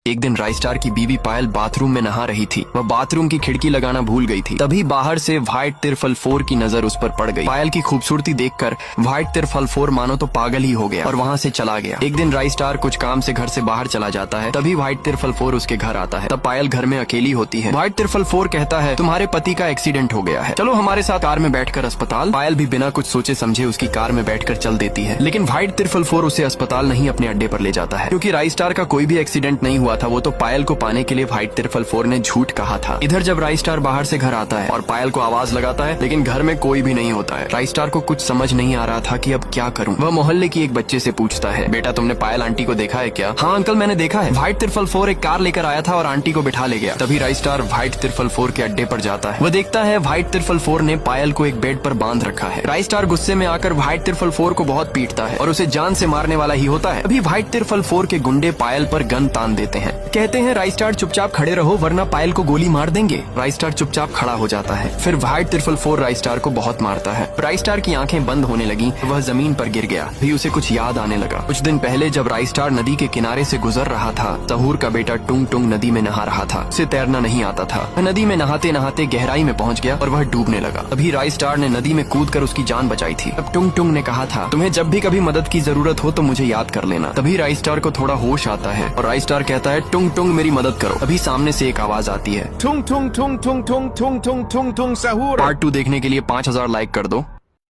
एक दिन राइस्टार की बीवी पायल बाथरूम में नहा रही थी। वह बाथरूम की खिड़की लगाना भूल गई थी। तभी बाहर से व्हाइट तिरफल 4 की नजर उस पर पड़ गई। पायल की खूबसूरती देखकर व्हाइट तिरफल 4 मानो तो पागल ही हो गया और वहाँ से चला गया। एक दिन राइस्टार कुछ काम से घर से बाहर चला जाता है। तभी व्हाइट तिरफल 4 उसके घर आता है। तब पायल घर में अकेली होती है। व्हाइट तिरफल 4 कहता है, तुम्हारे पति का एक्सीडेंट हो गया है, चलो हमारे साथ कार में बैठकर अस्पताल। पायल भी बिना कुछ सोचे समझे उसकी कार में बैठकर चल देती है। लेकिन व्हाइट तिरफल 4 उसे अस्पताल नहीं अपने अड्डे पर ले जाता है, क्योंकि राइस्टार का कोई भी एक्सीडेंट नहीं हुआ था। वो तो पायल को पाने के लिए व्हाइट तिरफल 4 ने झूठ कहा था। इधर जब राइस्टार बाहर से घर आता है और पायल को आवाज लगाता है, लेकिन घर में कोई भी नहीं होता है। राइस्टार को कुछ समझ नहीं आ रहा था कि अब क्या करूं। वह मोहल्ले की एक बच्चे से पूछता है, बेटा तुमने पायल आंटी को देखा है क्या? हाँ अंकल मैंने देखा है, व्हाइट तिरफल 4 एक कार लेकर आया था और आंटी को बिठा ले गया। तभी राइस्टार व्हाइट तिरफल 4 के अड्डे पर जाता है। वह देखता है व्हाइट तिरफल 4 ने पायल को एक बेड पर बांध रखा है। राइस्टार गुस्से में आकर व्हाइट तिरफल 4 को बहुत पीटता है और उसे जान से मारने वाला ही होता है। अभी व्हाइट तिरफल 4 के गुंडे पायल पर गन तान देते हैं। कहते हैं राइस्टार चुपचाप खड़े रहो वरना पायल को गोली मार देंगे। राइस्टार चुपचाप खड़ा हो जाता है। फिर व्हाइट तिरफल 4 राइस्टार को बहुत मारता है। राइस्टार की आंखें बंद होने लगी। वह जमीन पर गिर गया। भी उसे कुछ याद आने लगा। कुछ दिन पहले जब राइस्टार नदी के किनारे से गुजर रहा था, सहूर का बेटा टुंग टुंग नदी में नहा रहा था। उसे तैरना नहीं आता था। वह नदी में नहाते नहाते गहराई में पहुंच गया और वह डूबने लगा। अभी राइस्टार ने नदी में कूदकर उसकी जान बचाई थी। अब टुंग टुंग ने कहा था, तुम्हें जब भी कभी मदद की जरूरत हो तो मुझे याद कर लेना। तभी राइस्टार को थोड़ा होश आता है और राइस्टार कहता है, टुंग टुंग मेरी मदद करो। अभी सामने से एक आवाज आती है, Tung tung tung tung tung tung tung tung tung sahur. Part 2 देखने के लिए 5000 लाइक कर दो।